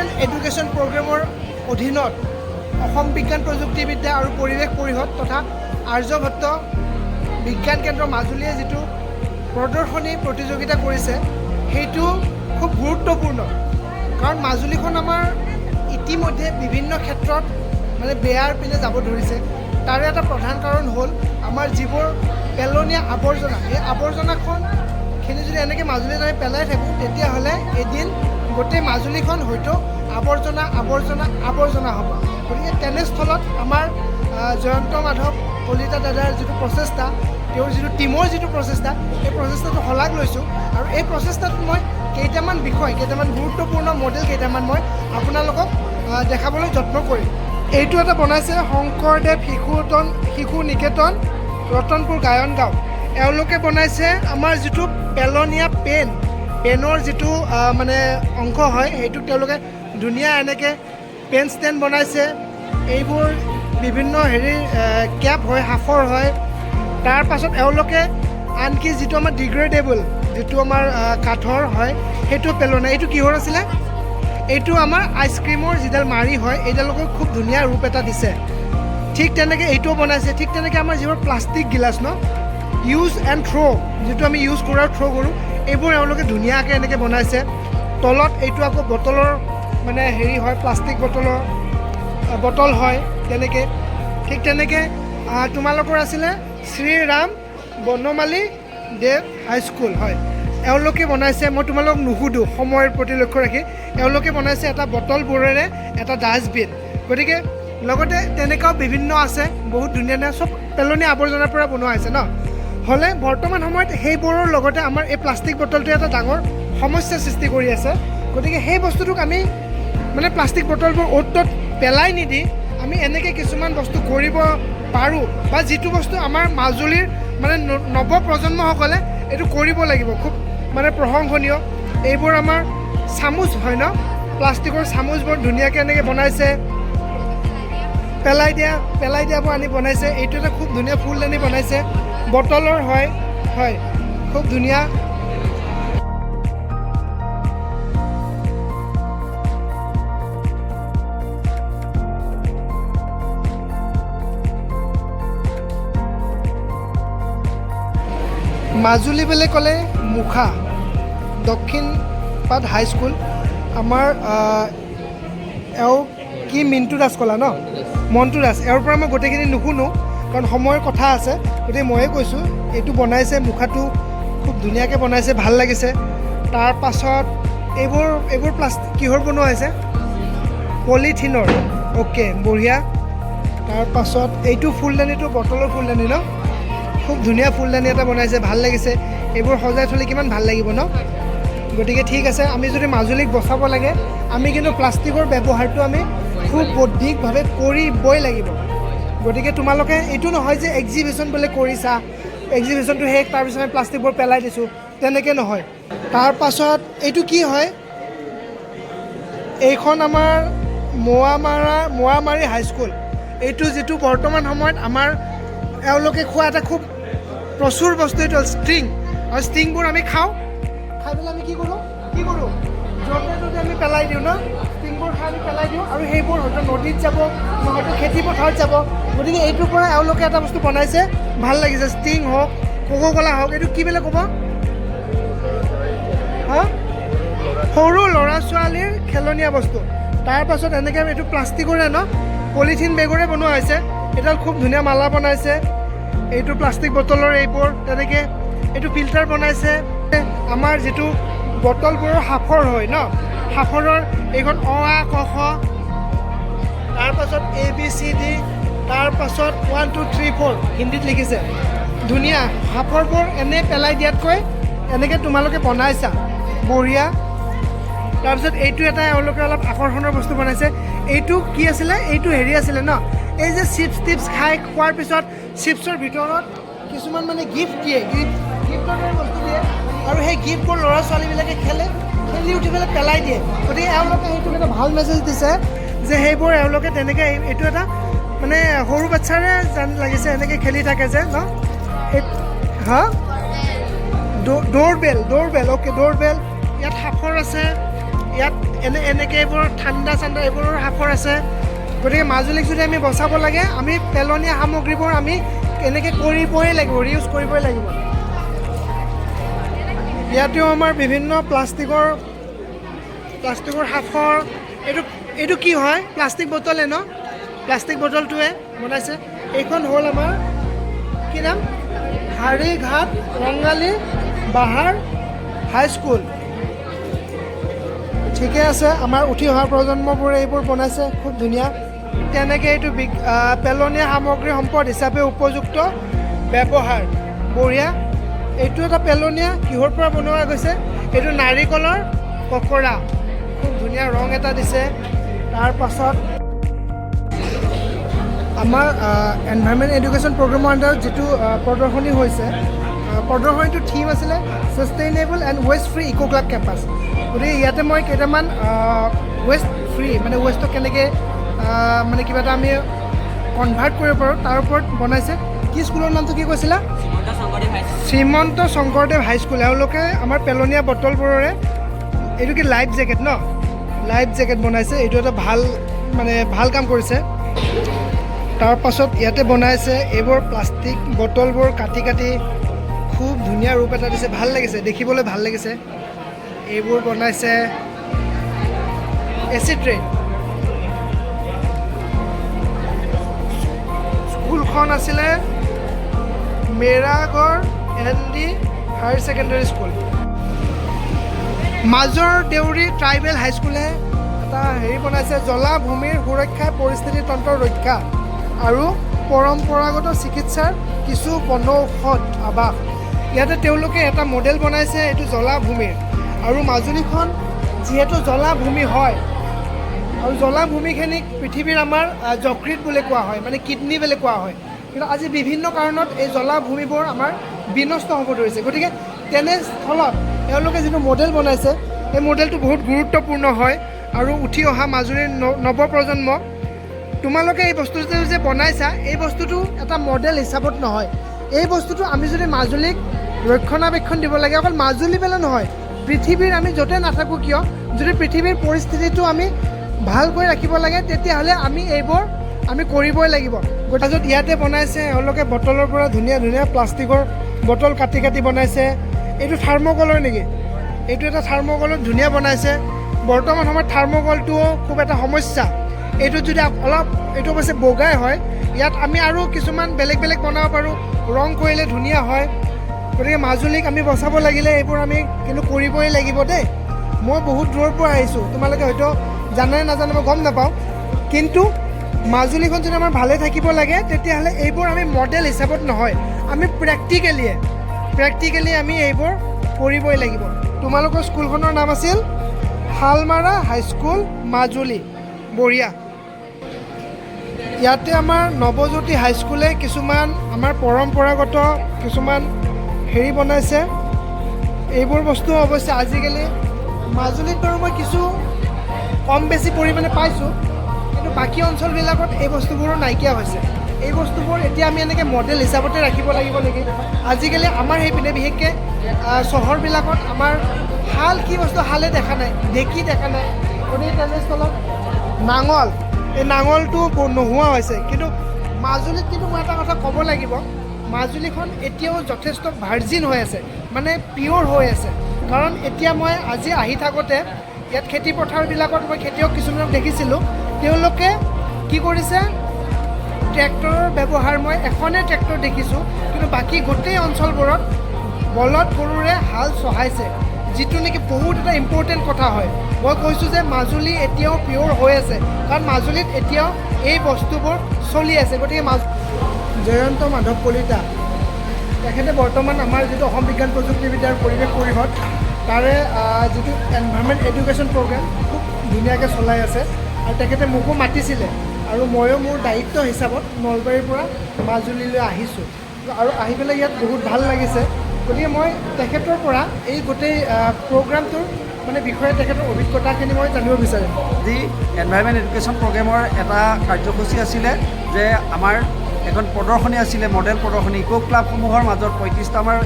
Government education প্ৰগ্ৰেমৰ অধীনত অসম বিজ্ঞান প্ৰযুক্তিবিদ্যা আৰু পৰিৱেশ পৰিষদ তথা আৰ্যভট্ট বিজ্ঞান কেন্দ্ৰ মাজুলীয়ে যিটো প্ৰদৰ্শনী প্ৰতিযোগিতা কৰিছে সেইটো খুব গুৰুত্বপূৰ্ণ। কাৰণ মাজুলীখন আমাৰ ইতিমধ্যে বিভিন্ন ক্ষেত্ৰত মানে বেয়াৰ পিনে যাব ধৰিছে। তাৰে এটা প্ৰধান কাৰণ হ'ল আমাৰ যিবোৰ পেলনীয়া আৱৰ্জনা, এই আৱৰ্জনাখিনি যদি এনেকৈ মাজুলীত আমি পেলাই থাকোঁ তেতিয়াহ'লে এদিন গোটেই মাজুলীখন হয়তো আৱৰ্জনা হ'ব। গতিকে তেনেস্থলত আমাৰ জয়ন্ত মাধৱ কলিতা দাদাৰ যিটো প্ৰচেষ্টা, তেওঁৰ যিটো টীমৰ যিটো প্ৰচেষ্টা, এই প্ৰচেষ্টাটো শলাগ লৈছোঁ। আৰু এই প্ৰচেষ্টাত মই কেইটামান গুৰুত্বপূৰ্ণ মডেল মই আপোনালোকক দেখাবলৈ যত্ন কৰিম। এইটো এটা বনাইছে শংকৰদেৱ শিশু নিকেতন ৰতনপুৰ গায়ন গাঁও। এওঁলোকে বনাইছে আমাৰ যিটো পেলনীয়া পেনৰ যিটো মানে অংশ হয় সেইটোক তেওঁলোকে ধুনীয়া এনেকৈ পেন ষ্টেণ্ড বনাইছে। এইবোৰ বিভিন্ন কেপ হয়, সাফৰ হয়। তাৰ পাছত এওঁলোকে আনকি যিটো আমাৰ ডিগ্ৰেডেবল যিটো আমাৰ কাঠৰ হয় সেইটো পেলনীয়া। এইটো কিহৰ আছিলে? এইটো আমাৰ আইচক্ৰীমৰ যিডাল মাৰি হয় এইডালকো খুব ধুনীয়া ৰূপ এটা দিছে। ঠিক তেনেকৈ এইটোও বনাইছে। ঠিক তেনেকৈ আমাৰ যিবোৰ প্লাষ্টিক গিলাচ ইউজ এণ্ড থ্ৰ' যিটো আমি ইউজ কৰোঁ আৰু থ্ৰ' কৰোঁ, এইবোৰ এওঁলোকে ধুনীয়াকৈ এনেকৈ বনাইছে। তলত এইটো আকৌ বটলৰ মানে হয়, প্লাষ্টিক বটল হয় তেনেকৈ। ঠিক তেনেকৈ তোমালোকৰ আছিলে শ্ৰীৰাম বনমালী দেৱ হাইস্কুল হয়, এওঁলোকে বনাইছে। মই তোমালোকক নুসুধোঁ সময়ৰ প্ৰতি লক্ষ্য ৰাখি, এওঁলোকে বনাইছে এটা বটলবোৰেৰে এটা ডাষ্টবিন। গতিকে লগতে তেনেকুৱাও বিভিন্ন আছে, বহুত ধুনীয়া চব পেলনীয়া আৱৰ্জনাৰ পৰা বনোৱা হৈছে হ'লে বৰ্তমান সময়ত সেইবোৰৰ লগতে আমাৰ এই প্লাষ্টিক বটলটোৱে এটা ডাঙৰ সমস্যা সৃষ্টি কৰি আছে। গতিকে সেই বস্তুটোক আমি মানে প্লাষ্টিক বটলবোৰ অ'ত ত'ত পেলাই নিদি আমি এনেকৈ কিছুমান বস্তু কৰিব পাৰোঁ, বা যিটো বস্তু আমাৰ মাজুলীৰ মানে নৱ প্ৰজন্মসকলে এইটো কৰিব লাগিব, খুব মানে প্ৰশংসনীয়। এইবোৰ আমাৰ চামুচ হয় প্লাষ্টিকৰ চামুচবোৰ ধুনীয়াকৈ এনেকৈ বনাইছে। পেলাই দিয়াবোৰ আনি বনাইছে। এইটো এটা খুব ধুনীয়া ফুলদানি বনাইছে, বটলৰ হয়, খুব ধুনীয়া। মাজুলী বুলি ক'লে মুখা, দক্ষিণ পাট হাইস্কুল। আমাৰ কি মিণ্টু দাস ক'লা মণ্টু দাস, এওঁৰ পৰা মই গোটেইখিনি নুশুনো কাৰণ সময়ৰ কথা আছে, গতিকে ময়ে কৈছোঁ। এইটো বনাইছে, মুখাটো খুব ধুনীয়াকৈ বনাইছে, ভাল লাগিছে। তাৰ পাছত এইবোৰ প্লাষ্টিক কিহৰ বনোৱা হৈছে? পলিথিনৰ। অ'কে, বঢ়িয়া। তাৰ পাছত এইটো ফুলদানিটো বটলৰ ফুলদানি খুব ধুনীয়া ফুলদানি এটা বনাইছে, ভাল লাগিছে। এইবোৰ সজাই থ'লে কিমান ভাল লাগিব গতিকে ঠিক আছে, আমি যদি মাজুলীক বচাব লাগে আমি কিন্তু প্লাষ্টিকৰ ব্যৱহাৰটো আমি খুব বৌদ্ধিকভাৱে কৰিবই লাগিব। গতিকে তোমালোকে এইটো নহয় যে এক্সিবিশ্যন বোলে কৰিছা, এক্সিবিশ্যনটো শেষ তাৰপিছত আমি প্লাষ্টিকবোৰ পেলাই দিছোঁ, তেনেকৈ নহয়। তাৰ পাছত এইটো কি হয়? এইখন আমাৰ মোৱামাৰী হাইস্কুল। এইটো যিটো বৰ্তমান সময়ত আমাৰ এওঁলোকে খোৱা এটা খুব প্ৰচুৰ বস্তু, এইটো ষ্ট্ৰিং। আৰু ষ্ট্ৰিংবোৰ আমি খাই পেলাই আমি কি কৰোঁ য'তে ত'তে আমি পেলাই দিওঁ ষ্ট্ৰিংবোৰ খাই আমি পেলাই দিওঁ, আৰু সেইবোৰ হয়তো নদীত যাব, নহয়তো খেতি পথাৰত যাব। গতিকে এইটোৰ পৰা এওঁলোকে এটা বস্তু বনাইছে, ভাল লাগিছে। ষ্ট্ৰিং হওক, কোকো-কোলা হওক, এইটো কি বুলি ক'ব? সৰু ল'ৰা ছোৱালীৰ খেলনীয়া বস্তু। তাৰ পাছত এনেকৈ এইটো প্লাষ্টিকৰে পলিথিন বেগৰে বনোৱা হৈছে। এডাল খুব ধুনীয়া মালা বনাইছে। এইটো প্লাষ্টিক বটলৰ এইবোৰ তেনেকৈ। এইটো ফিল্টাৰ বনাইছে। আমাৰ যিটো বটলবোৰৰ সাফৰ হয় সাফৰৰ এইখন অ আ ক খ, তাৰপাছত ABCD, তাৰপাছত 1 2 3 4 হিন্দীত লিখিছে। ধুনীয়া সাফৰবোৰ এনেই পেলাই দিয়াতকৈ এনেকৈ তোমালোকে বনাইছা, বঢ়িয়া। তাৰপিছত এইটো এটা এওঁলোকে অলপ আকৰ্ষণৰ বস্তু বনাইছে। এইটো কি আছিলে? এইটো আছিলে এই যে চিপছ খোৱাৰ পিছত চিপছৰ ভিতৰত কিছুমান মানে গিফ্ট দিয়ে, গিফ্টৰ দৰে বস্তু দিয়ে, আৰু সেই গিফ্টবোৰ ল'ৰা ছোৱালীবিলাকে খেলি উঠি পেলাই পেলাই দিয়ে। গতিকে এওঁলোকে সেইটোক এটা ভাল মেছেজ দিছে যে সেইবোৰ এওঁলোকে তেনেকৈ, এইটো এটা মানে সৰু বাচ্ছাৰে যেন লাগিছে, এনেকৈ খেলি থাকে যে ড'ৰবেল। অ'কে, ড'ৰবেল। ইয়াত সাফৰ আছে, ইয়াত এনেকৈ এইবোৰ ঠাণ্ডা চাণ্ডা এইবোৰৰ সাফৰ আছে। গতিকে মাজুলীক যদি আমি বচাব লাগে আমি পেলনীয়া সামগ্ৰীবোৰ আমি এনেকৈ কৰিবই লাগিব, ৰিউজ কৰিবই লাগিব। ইয়াতেও আমাৰ বিভিন্ন প্লাষ্টিকৰ সাফৰ। এইটো কি হয়? প্লাষ্টিক বটলে ন? প্লাষ্টিক বটলটোৱে বনাইছে। এইখন হ'ল আমাৰ কি নাম? হাৰিঘাট ৰংগালী বাহাৰ হাইস্কুল। ঠিকে আছে, আমাৰ উঠি অহা প্ৰজন্মবোৰে এইবোৰ বনাইছে, খুব ধুনীয়া। তেনেকৈ এইটো পেলনীয়া সামগ্ৰী সম্পদ হিচাপে উপযুক্ত ব্যৱহাৰ, বঢ়িয়া। এইটো এটা পেলনীয়া, কিহৰ পৰা বনোৱা গৈছে? এইটো নাৰিকলৰ পকৰা, খুব ধুনীয়া ৰং এটা দিছে। তাৰপাছত আমাৰ এনভাইৰনমেণ্ট এডুকেশ্যন প্ৰগ্ৰেমৰ আণ্ডাৰত যিটো প্ৰদৰ্শনী হৈছে, প্ৰদৰ্শনীটোৰ থিম আছিলে sustainable and waste free eco' club campus. গতিকে ইয়াতে মই কেইটামান ৱেষ্ট ফ্ৰী মানে ৱেষ্টক কেনেকৈ মানে কিবা এটা আমি কনভাৰ্ট কৰিব পাৰোঁ তাৰ ওপৰত বনাইছে। কি স্কুলৰ নামটো কি কৈছিলা? শ্ৰীমন্ত শংকৰদেৱ হাইস্কুল। এওঁলোকে আমাৰ পেলনীয়া বটলবোৰৰে এইটো কি লাইফ জেকেট ন? লাইফ জেকেট বনাইছে। এইটো এটা ভাল কাম কৰিছে। তাৰপাছত ইয়াতে বনাইছে এইবোৰ প্লাষ্টিক বটলবোৰ কাটি খুব ধুনীয়া ৰূপ এটা দিছে, ভাল লাগিছে, দেখিবলৈ ভাল লাগিছে। এইবোৰ বনাইছে এচিড ট্ৰেইন। স্কুলখন আছিলে Meragarh ND higher secondary school. মাজৰ দেউৰী ট্ৰাইবেল হাইস্কুলে এটা বনাইছে, জলাভূমিৰ সুৰক্ষা, পৰিস্থিতি তন্ত্ৰৰ ৰক্ষা আৰু পৰম্পৰাগত চিকিৎসাৰ কিছু বনৌষধ আৱাস। ইয়াতে তেওঁলোকে এটা মডেল বনাইছে, এইটো জলাভূমিৰ। আৰু মাজুলীখন যিহেতু জলাভূমি হয়, আৰু জলাভূমিখিনিক পৃথিৱীৰ আমাৰ যকৃত বুলি কোৱা হয়, মানে কিডনী বুলি কোৱা হয়। কিন্তু আজি বিভিন্ন কাৰণত এই জলাভূমিবোৰ আমাৰ বিনষ্ট হ'ব ধৰিছে। গতিকে তেনেস্থলত তেওঁলোকে যিটো মডেল বনাইছে, এই মডেলটো বহুত গুৰুত্বপূৰ্ণ হয়। আৰু উঠি অহা মাজুলীৰ নৱপ্ৰজন্ম, তোমালোকে এই বস্তুটো যে বনাইছা, এই বস্তুটো এটা মডেল হিচাপত নহয়। এই বস্তুটো আমি যদি মাজুলীক ৰক্ষণাবেক্ষণ দিব লাগে, অকল মাজুলী পেলে নহয়, পৃথিৱীৰ আমি য'তে নাথাকোঁ কিয়, যদি পৃথিৱীৰ পৰিস্থিতিটো আমি ভালকৈ ৰাখিব লাগে, তেতিয়াহ'লে আমি এইবোৰ আমি কৰিবই লাগিব। তাৰপিছত ইয়াতে বনাইছে এওঁলোকে বটলৰ পৰা ধুনীয়া প্লাষ্টিকৰ বটল কাটি বনাইছে। এইটো থাৰ্মকলৰ নেকি? এইটো এটা থাৰ্মকলত ধুনীয়া বনাইছে। বৰ্তমান সময়ত থাৰ্মকলটোও খুব এটা সমস্যা। এইটো যদি অলপ, এইটো অৱশ্যে বগাই হয়, ইয়াত আমি আৰু কিছুমান বেলেগ বনাব পাৰোঁ, ৰং কৰিলে ধুনীয়া হয়। গতিকে মাজুলীক আমি বচাব লাগিলে এইবোৰ আমি কিন্তু কৰিবই লাগিব দেই। মই বহুত দূৰৰ পৰা আহিছোঁ, তোমালোকে হয়তো জানে নাজানে মই গম নাপাওঁ, কিন্তু মাজুলীখন যদি আমাৰ ভালে থাকিব লাগে, তেতিয়াহ'লে এইবোৰ আমি মডেল হিচাপত নহয়, আমি প্ৰেক্টিকেলি আমি এইবোৰ কৰিবই লাগিব। তোমালোকৰ স্কুলখনৰ নাম আছিল শালমাৰা হাইস্কুল মাজুলী, বঢ়িয়া। ইয়াতে আমাৰ নৱজ্যোতি হাইস্কুলে কিছুমান আমাৰ পৰম্পৰাগত কিছুমান বনাইছে। এইবোৰ বস্তু অৱশ্যে আজিকালি মাজুলীত বাৰু মই কিছু কম বেছি পৰিমাণে পাইছোঁ, কিন্তু বাকী অঞ্চলবিলাকত এই বস্তুবোৰো নাইকিয়া হৈছে। এই বস্তুবোৰ এতিয়া আমি এনেকৈ মডেল হিচাপতে ৰাখিব লাগিব নেকি? আজিকালি আমাৰ সেইপিনে বিশেষকৈ চহৰবিলাকত আমাৰ শাল কি বস্তু, শালে দেখা নাই, ঢেঁকী দেখা নাই। গতিকে তেনেস্থলত নাঙল, এই নাঙলটো নোহোৱা হৈছে। কিন্তু মাজুলীত কিন্তু মই এটা কথা ক'ব লাগিব, মাজুলীখন এতিয়াও যথেষ্ট ভাৰ্জিন হৈ আছে, মানে পিয়'ৰ হৈ আছে। কাৰণ এতিয়া মই আজি আহি থাকোঁতে ইয়াত খেতি পথাৰবিলাকত মই খেতিয়ক কিছুমানক দেখিছিলোঁ, তেওঁলোকে কি কৰিছে, ট্ৰেক্টৰৰ ব্যৱহাৰ, মই এখনেই ট্ৰেক্টৰ দেখিছোঁ, কিন্তু বাকী গোটেই অঞ্চলবোৰত বলদ গৰুৰে হাল চহাইছে, যিটো নেকি বহুত এটা ইম্পৰ্টেণ্ট কথা হয়। মই কৈছোঁ যে মাজুলী এতিয়াও পিয়'ৰ হৈ আছে, কাৰণ মাজুলীত এতিয়াও এই বস্তুবোৰ চলি আছে। গতিকে জয়ন্ত মাধৱ কলিতা তেখেতে বৰ্তমান আমাৰ যিটো অসম বিজ্ঞান প্ৰযুক্তিবিদ্যাৰ পৰিৱেশ পৰিষদ, তাৰে যিটো এনভাইৰনমেণ্ট এডুকেশ্যন প্ৰগ্ৰেম খুব ধুনীয়াকৈ চলাই আছে। আৰু তেখেতে মোকো মাতিছিলে, আৰু ময়ো মোৰ দায়িত্ব হিচাপত নলবাৰীৰ পৰা মাজুলীলৈ আহিছোঁ, আৰু আহি পেলাই ইয়াত বহুত ভাল লাগিছে। গতিকে মই তেখেতৰ পৰা এই গোটেই প্ৰগ্ৰামটোৰ বিষয়ে তেখেতৰ অভিজ্ঞতাখিনি মই জানিব বিচাৰিম। আজি এনভাইৰনমেণ্ট এডুকেশ্যন প্ৰগ্ৰেমৰ এটা কাৰ্যসূচী আছিলে, যে আমাৰ এখন প্ৰদৰ্শনী আছিলে, মডেল প্ৰদৰ্শনী। ইক' ক্লাবসমূহৰ মাজত 35টা আমাৰ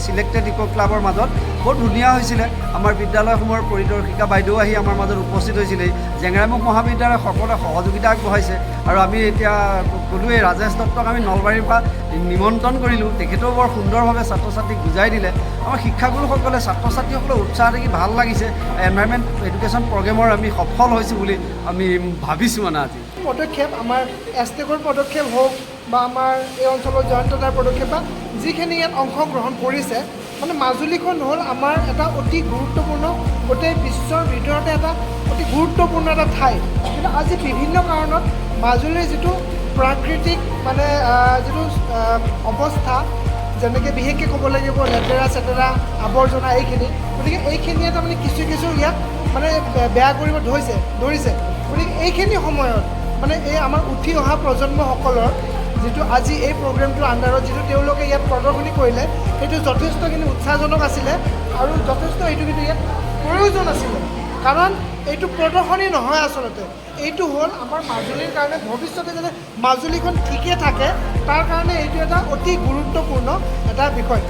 ছিলেক্টেড ইক' ক্লাবৰ মাজত বৰ ধুনীয়া হৈছিলে। আমাৰ বিদ্যালয়সমূহৰ পৰিদৰ্শিকা বাইদেউ আহি আমাৰ মাজত উপস্থিত হৈছিলে। জেংৰাইমুখ মহাবিদ্যালয়ে সকলোৱে সহযোগিতা আগবঢ়াইছে আৰু আমি এতিয়া ক'লোৱেই ৰাজেশ দত্তক আমি নলবাৰীৰ পৰা নিমন্ত্ৰণ কৰিলোঁ। তেখেতেও বৰ সুন্দৰভাৱে ছাত্ৰ ছাত্ৰীক বুজাই দিলে। আমাৰ শিক্ষাগুৰুসকলে ছাত্ৰ ছাত্ৰীসকলৰ উৎসাহ দেখি ভাল লাগিছে। এনভাইৰনমেণ্ট এডুকেশ্যন প্ৰগ্ৰেমৰ আমি সফল হৈছোঁ বুলি আমি ভাবিছোঁ মানে আজি। পদক্ষেপ আমাৰ এছটেকৰ পদক্ষেপ হওক বা আমাৰ এই অঞ্চলৰ জয়ন্ত দাৰ পদক্ষেপ বা যিখিনি ইয়াত অংশগ্ৰহণ কৰিছে, মানে মাজুলীখন হ'ল আমাৰ এটা অতি গুৰুত্বপূৰ্ণ, গোটেই বিশ্বৰ ভিতৰতে এটা অতি গুৰুত্বপূৰ্ণ এটা ঠাই। কিন্তু আজি বিভিন্ন কাৰণত মাজুলীৰ যিটো প্ৰাকৃতিক মানে যিটো অৱস্থা, যেনেকৈ বিশেষকৈ ক'ব লাগিব লেতেৰা চেতেৰা আৱৰ্জনা এইখিনি, গতিকে এইখিনিয়ে তাৰমানে কিছু ইয়াক মানে বেয়া কৰিব ধৰিছে। গতিকে এইখিনি সময়ত মানে এই আমাৰ উঠি অহা প্ৰজন্মসকলৰ যিটো আজি এই প্ৰগ্ৰেমটোৰ আণ্ডাৰত যিটো তেওঁলোকে ইয়াত প্ৰদৰ্শনী কৰিলে, সেইটো যথেষ্টখিনি উৎসাহজনক আছিলে আৰু যথেষ্ট এইটো কিন্তু ইয়াত প্ৰয়োজন আছিলে। কাৰণ এইটো প্ৰদৰ্শনী নহয়, আচলতে এইটো হ'ল আমাৰ মাজুলীৰ কাৰণে ভৱিষ্যতে যাতে মাজুলীখন ঠিকে থাকে তাৰ কাৰণে এইটো এটা অতি গুৰুত্বপূৰ্ণ এটা বিষয়।